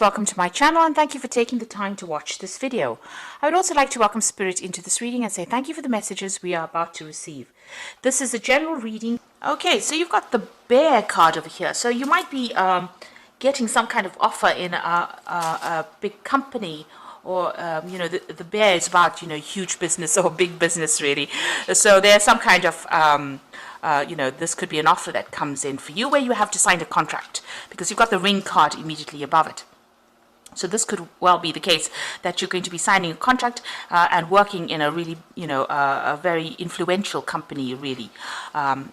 Welcome to my channel and thank you for taking the time to watch this video. I would also like to welcome Spirit into this reading and say thank you for the messages we are about to receive. This is a general reading. Okay, so you've got the Bear card over here. So you might be getting some kind of offer in a big company, or the Bear is about huge business or big business really. So there's some kind of this could be an offer that comes in for you where you have to sign a contract because you've got the Ring card immediately above it. So this could well be the case that you're going to be signing a contract and working in a really, a very influential company, really. And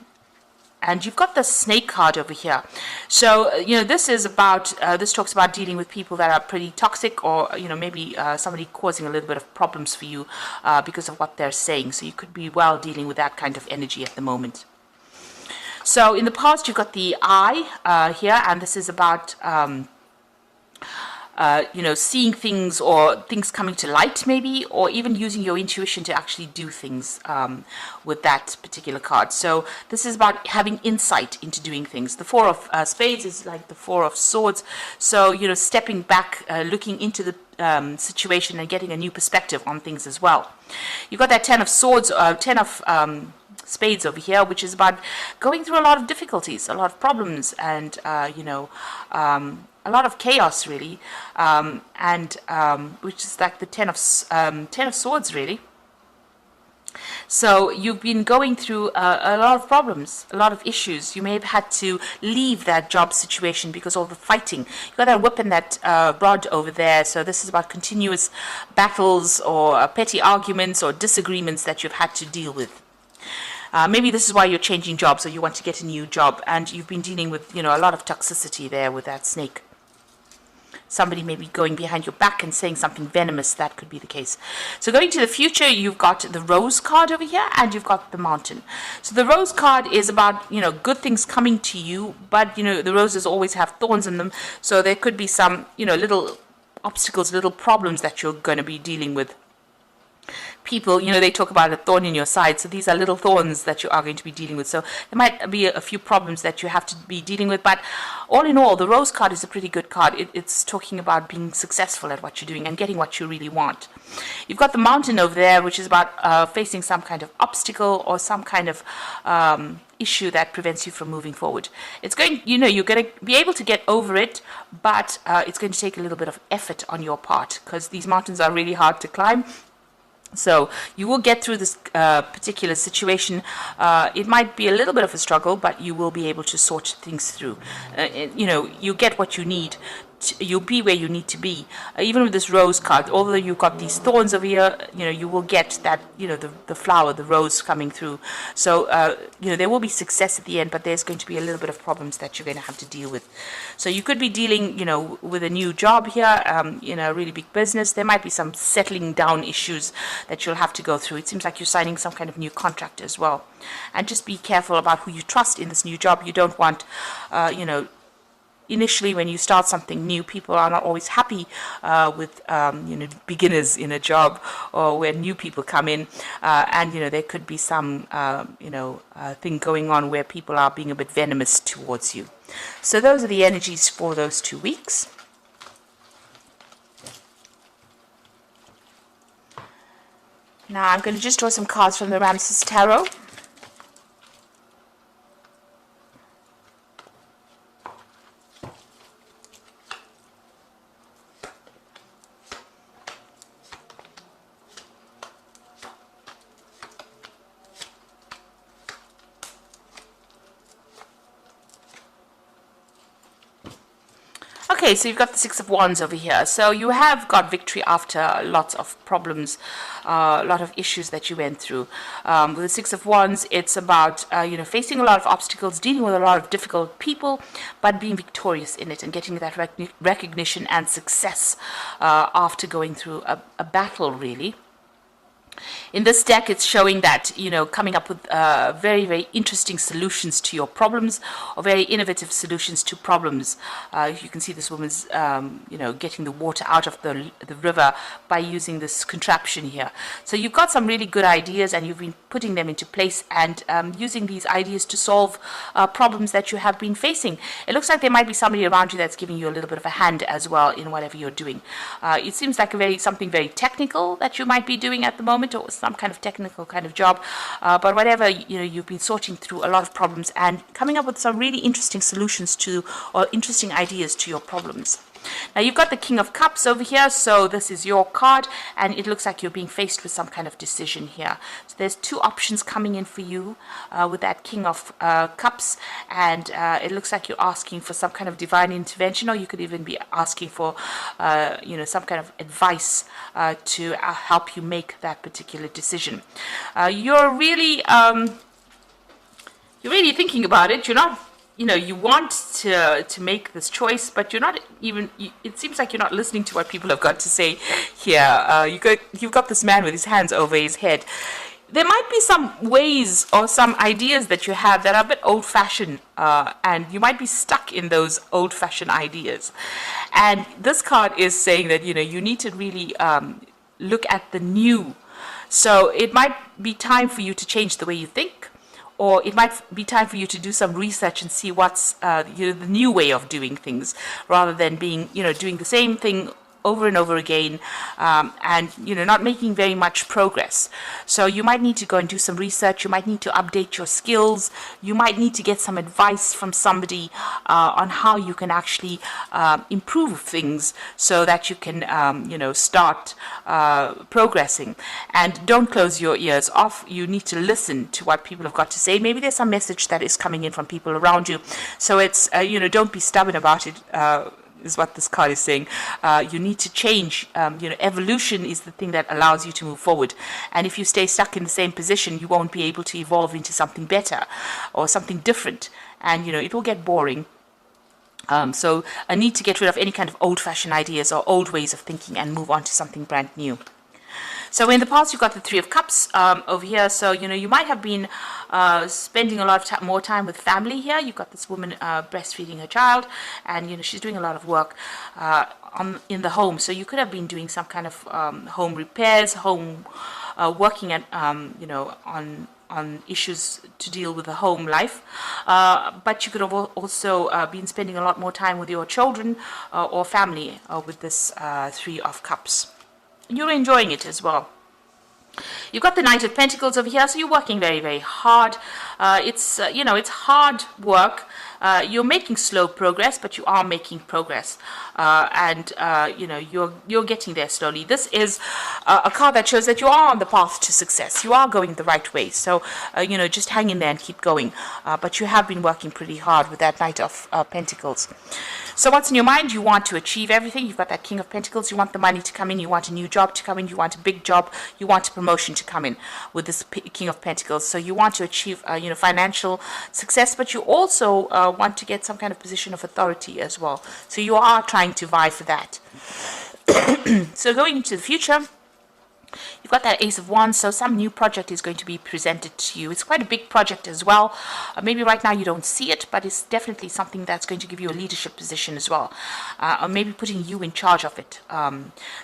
you've got the Snake card over here. So, this is about, this talks about dealing with people that are pretty toxic, or, maybe somebody causing a little bit of problems for you because of what they're saying. So you could be well dealing with that kind of energy at the moment. So in the past, you've got the Eye here, and this is about seeing things or things coming to light maybe, or even using your intuition to actually do things with that particular card. So this is about having insight into doing things. The Four of Spades is like the Four of Swords. So, stepping back, looking into the situation and getting a new perspective on things as well. You've got that Ten of Swords, Ten of Spades over here, which is about going through a lot of difficulties, a lot of problems, and a lot of chaos really, which is like the Ten of Swords really. So you've been going through a lot of problems, a lot of issues. You may have had to leave that job situation because of the fighting. You've got that whip and that rod over there. So this is about continuous battles or petty arguments or disagreements that you've had to deal with. Maybe this is why you're changing jobs, or you want to get a new job, and you've been dealing with, a lot of toxicity there with that Snake. Somebody may be going behind your back and saying something venomous. That could be the case. So going to the future, you've got the Rose card over here, and you've got the Mountain. So the Rose card is about, good things coming to you, but, the roses always have thorns in them. So there could be some, little obstacles, little problems that you're going to be dealing with. People, they talk about a thorn in your side. So these are little thorns that you are going to be dealing with. So there might be a few problems that you have to be dealing with. But all in all, the Rose card is a pretty good card. It's talking about being successful at what you're doing and getting what you really want. You've got the Mountain over there, which is about facing some kind of obstacle or some kind of issue that prevents you from moving forward. It's going, you're going to be able to get over it, but it's going to take a little bit of effort on your part because these mountains are really hard to climb. So you will get through this particular situation. It might be a little bit of a struggle, but you will be able to sort things through. You get what you need. You'll be where you need to be. Even with this Rose card, although you've got these thorns over here, you will get that, the flower, the rose coming through. So, there will be success at the end, but there's going to be a little bit of problems that you're going to have to deal with. So you could be dealing, with a new job here, a really big business. There might be some settling down issues that you'll have to go through. It seems like you're signing some kind of new contract as well. And just be careful about who you trust in this new job. You don't want, initially, when you start something new, people are not always happy with beginners in a job, or when new people come in, and there could be some thing going on where people are being a bit venomous towards you. So those are the energies for those 2 weeks. Now I'm going to just draw some cards from the Ramses Tarot. Okay, so you've got the Six of Wands over here. So you have got victory after lots of problems, a lot of issues that you went through. With the Six of Wands, it's about, facing a lot of obstacles, dealing with a lot of difficult people, but being victorious in it and getting that recognition and success after going through a battle, really. In this deck, it's showing that, coming up with very, very interesting solutions to your problems, or very innovative solutions to problems. You can see this woman's, getting the water out of the river by using this contraption here. So you've got some really good ideas, and you've been putting them into place and using these ideas to solve problems that you have been facing. It looks like there might be somebody around you that's giving you a little bit of a hand as well in whatever you're doing. It seems like something very technical that you might be doing at the moment, or some kind of technical kind of job, but whatever, you've been sorting through a lot of problems and coming up with some really interesting solutions to, or interesting ideas to your problems. Now you've got the King of Cups over here, so this is your card, and it looks like you're being faced with some kind of decision here. So there's two options coming in for you with that King of Cups, and it looks like you're asking for some kind of divine intervention, or you could even be asking for, some kind of advice to help you make that particular decision. You're really thinking about it. You're not. You want to make this choice, but you're not even, it seems like you're not listening to what people have got to say here. You've got this man with his hands over his head. There might be some ways or some ideas that you have that are a bit old-fashioned, and you might be stuck in those old-fashioned ideas. And this card is saying that, you need to really look at the new. So it might be time for you to change the way you think, or it might be time for you to do some research and see what's the new way of doing things, rather than being, doing the same thing over and over again, and not making very much progress. So you might need to go and do some research. You might need to update your skills. You might need to get some advice from somebody on how you can actually improve things, so that you can start progressing. And don't close your ears off. You need to listen to what people have got to say. Maybe there's some message that is coming in from people around you, so it's don't be stubborn about it, is what this card is saying. You need to change. Evolution is the thing that allows you to move forward. And if you stay stuck in the same position, you won't be able to evolve into something better or something different. And, it will get boring. So I need to get rid of any kind of old-fashioned ideas or old ways of thinking and move on to something brand new. So in the past, you've got the Three of Cups over here. So, you might have been spending a lot of more time with family here. You've got this woman breastfeeding her child, and, she's doing a lot of work in the home. So you could have been doing some kind of home repairs, working at, on issues to deal with the home life. But you could have also been spending a lot more time with your children or family with this Three of Cups. You're enjoying it as well. You've got the Knight of Pentacles over here, so you're working very, very hard. It's hard work. You're making slow progress, but you are making progress, and you're getting there slowly. This is a card that shows that you are on the path to success. You are going the right way. So just hang in there and keep going. But you have been working pretty hard with that Knight of Pentacles. So what's in your mind? You want to achieve everything. You've got that King of Pentacles. You want the money to come in. You want a new job to come in. You want a big job. You want a promotion to come in with this King of Pentacles. So you want to achieve financial success, but you also want to get some kind of position of authority as well. So you are trying to vie for that. So going into the future, you've got that Ace of Wands, so some new project is going to be presented to you. It's quite a big project as well. Maybe right now you don't see it, but it's definitely something that's going to give you a leadership position as well. Or maybe putting you in charge of it.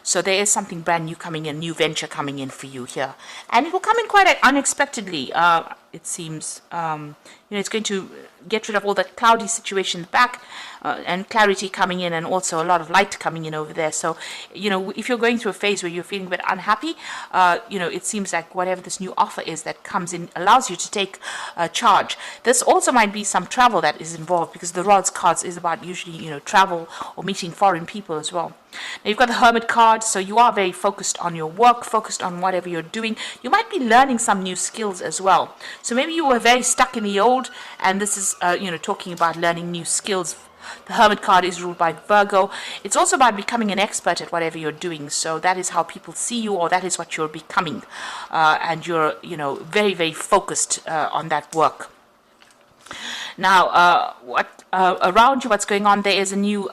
So there is something brand new coming in, new venture coming in for you here. And it will come in quite unexpectedly. It seems, it's going to get rid of all that cloudy situation in the back, and clarity coming in, and also a lot of light coming in over there. So, if you're going through a phase where you're feeling a bit unhappy, it seems like whatever this new offer is that comes in allows you to take charge. This also might be some travel that is involved, because the Rods cards is about usually, travel or meeting foreign people as well. Now you've got the Hermit card, so you are very focused on your work, focused on whatever you're doing. You might be learning some new skills as well. So maybe you were very stuck in the old, and this is, talking about learning new skills. The Hermit card is ruled by Virgo. It's also about becoming an expert at whatever you're doing. So that is how people see you, or that is what you're becoming. And you're, very, very focused on that work. Now, around you, what's going on? There is a new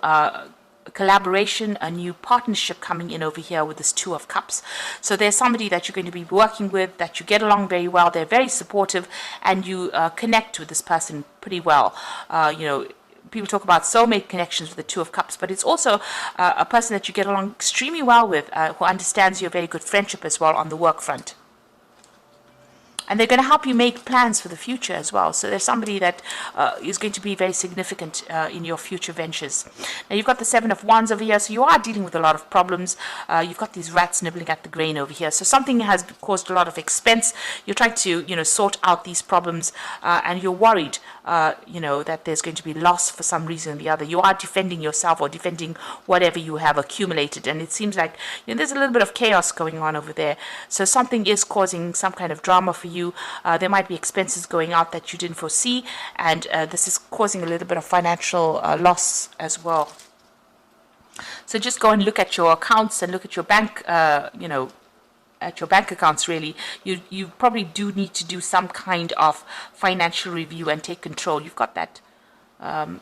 collaboration, a new partnership coming in over here with this Two of Cups. So there's somebody that you're going to be working with, that you get along very well, they're very supportive, and you connect with this person pretty well. People talk about soulmate connections with the Two of Cups, but it's also a person that you get along extremely well with, who understands your very good friendship as well on the work front. And they're going to help you make plans for the future as well. So there's somebody that is going to be very significant in your future ventures. Now you've got the Seven of Wands over here, so you are dealing with a lot of problems. You've got these rats nibbling at the grain over here. So something has caused a lot of expense. You're trying to, sort out these problems, and you're worried, that there's going to be loss for some reason or the other. You are defending yourself or defending whatever you have accumulated, and it seems like there's a little bit of chaos going on over there. So something is causing some kind of drama for you. There might be expenses going out that you didn't foresee, and this is causing a little bit of financial loss as well. So just go and look at your accounts and look at your bank, at your bank accounts. Really, you probably do need to do some kind of financial review and take control. You've got that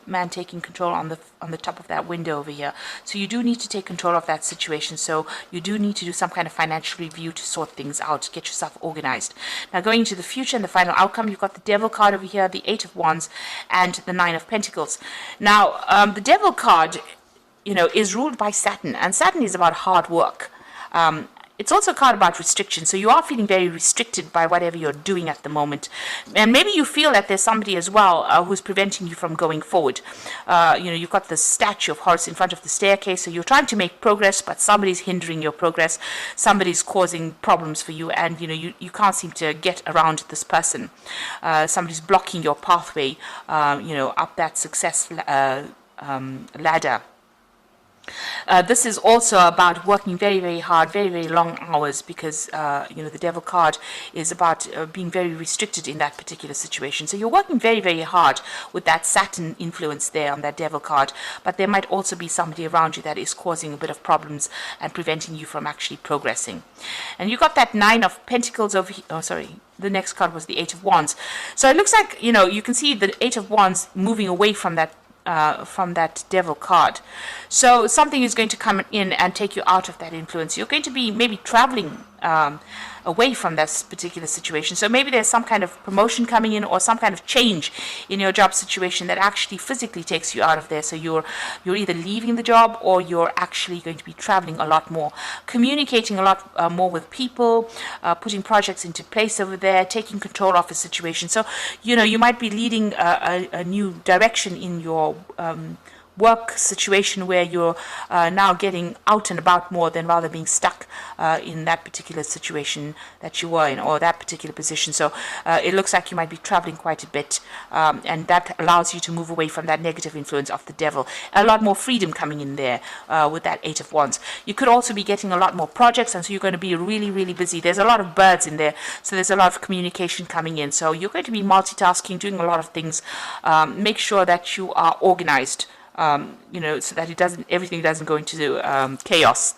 man taking control on the top of that window over here. So you do need to take control of that situation. So you do need to do some kind of financial review to sort things out, get yourself organized. Now going into the future and the final outcome, you've got the Devil card over here, the Eight of Wands, and the Nine of Pentacles. Now the Devil card, is ruled by Saturn, and Saturn is about hard work. It's also a card about restriction, so you are feeling very restricted by whatever you're doing at the moment. And maybe you feel that there's somebody as well who's preventing you from going forward. You've got the statue of Horus in front of the staircase, so you're trying to make progress, but somebody's hindering your progress. Somebody's causing problems for you, and you can't seem to get around this person. Somebody's blocking your pathway, up that success ladder. This is also about working very, very hard, very, very long hours, because the Devil card is about being very restricted in that particular situation. So you're working very, very hard with that Saturn influence there on that Devil card, but there might also be somebody around you that is causing a bit of problems and preventing you from actually progressing. And you got that Nine of Pentacles over here. Oh, sorry. The next card was the Eight of Wands. So it looks like, you can see the Eight of Wands moving away from that Devil card. So something is going to come in and take you out of that influence. You're going to be maybe traveling away from this particular situation. So maybe there's some kind of promotion coming in, or some kind of change in your job situation that actually physically takes you out of there. So you're either leaving the job, or you're actually going to be traveling a lot more, communicating a lot more with people, putting projects into place over there, taking control of a situation. So you might be leading a new direction in your work situation, where you're now getting out and about more than rather being stuck in that particular situation that you were in, or that particular position. So it looks like you might be traveling quite a bit, and that allows you to move away from that negative influence of the Devil. A lot more freedom coming in there with that Eight of Wands. You could also be getting a lot more projects, and so you're going to be really, really busy. There's a lot of birds in there, so there's a lot of communication coming in. So you're going to be multitasking, doing a lot of things. Make sure that you are organized, so that everything doesn't go into chaos.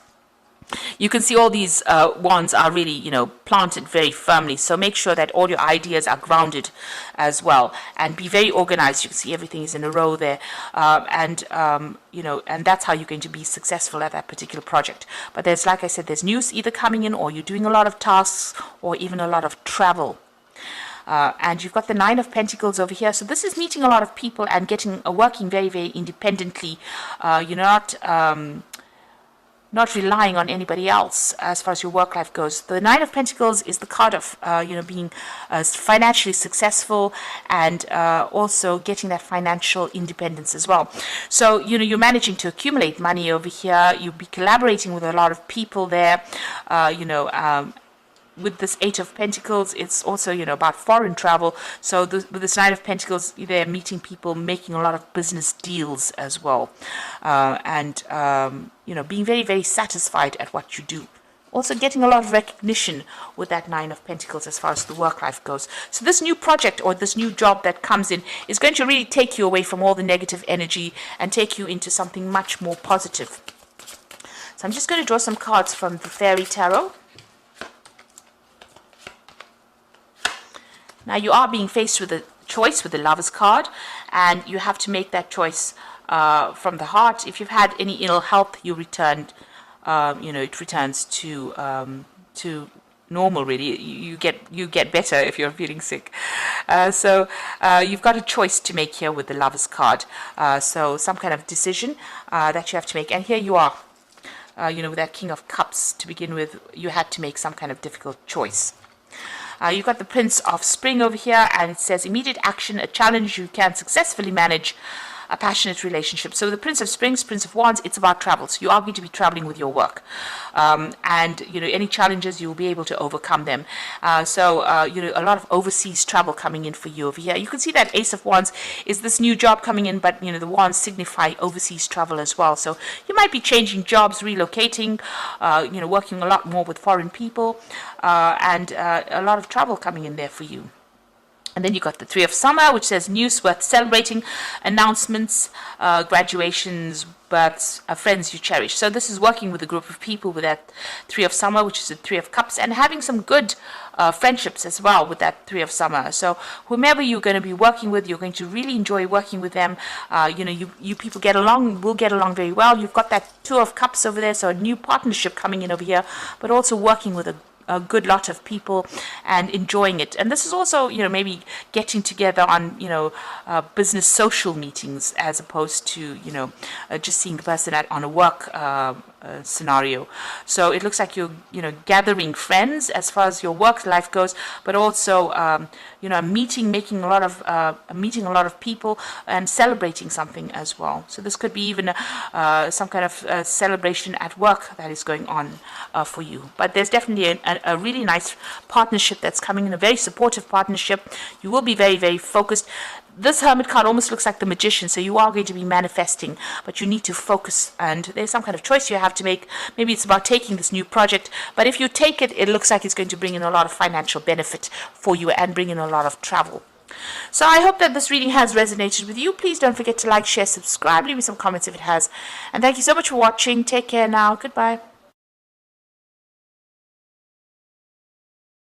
You can see all these wands are really, planted very firmly. So make sure that all your ideas are grounded as well, and be very organized. You can see everything is in a row there, and that's how you're going to be successful at that particular project. But like I said, there's news either coming in, or you're doing a lot of tasks, or even a lot of travel. And you've got the Nine of Pentacles over here. So this is meeting a lot of people and working very, very independently. You're not relying on anybody else as far as your work life goes. The Nine of Pentacles is the card of being financially successful, and also getting that financial independence as well. So you're managing to accumulate money over here. You'll be collaborating with a lot of people there. With this Eight of Pentacles, it's also, about foreign travel. So with this Nine of Pentacles, they're meeting people, making a lot of business deals as well. And being very, very satisfied at what you do. Also getting a lot of recognition with that Nine of Pentacles as far as the work life goes. So this new project, or this new job that comes in, is going to really take you away from all the negative energy and take you into something much more positive. So I'm just going to draw some cards from the Fairy Tarot. Now you are being faced with a choice with the Lovers card, and you have to make that choice from the heart. If you've had any ill health, you returned, it returns to normal. Really, you get better if you're feeling sick. So you've got a choice to make here with the Lovers card. So some kind of decision that you have to make, and here you are. With that King of Cups to begin with, you had to make some kind of difficult choice. You've got the Prince of Spring over here, and it says immediate action, a challenge you can successfully manage, a passionate relationship. So the Prince of Springs, Prince of Wands, it's about travel. So you are going to be traveling with your work. And, any challenges, you'll be able to overcome them. So a lot of overseas travel coming in for you over here. You can see that Ace of Wands is this new job coming in, but, the wands signify overseas travel as well. So you might be changing jobs, relocating, working a lot more with foreign people, and a lot of travel coming in there for you. And then you got the Three of Summer, which says news worth celebrating, announcements, graduations, births, friends you cherish. So this is working with a group of people with that Three of Summer, which is the Three of Cups, and having some good friendships as well with that Three of Summer. So whomever you're going to be working with, you're going to really enjoy working with them. You people will get along very well. You've got that Two of Cups over there, so a new partnership coming in over here, but also working with a good lot of people and enjoying it. And this is also, maybe getting together on, business social meetings as opposed to, just seeing the person on a work scenario. So it looks like you're, gathering friends as far as your work life goes, but also, meeting a lot of people and celebrating something as well. So this could be even some kind of celebration at work that is going on for you. But there's definitely a really nice partnership that's coming in, a very supportive partnership. You will be very, very focused. This Hermit card almost looks like the Magician, so you are going to be manifesting, but you need to focus, and there's some kind of choice you have to make. Maybe it's about taking this new project, but if you take it, it looks like it's going to bring in a lot of financial benefit for you and bring in a lot of travel. So I hope that this reading has resonated with you. Please don't forget to like, share, subscribe, leave me some comments if it has. And thank you so much for watching. Take care now. Goodbye.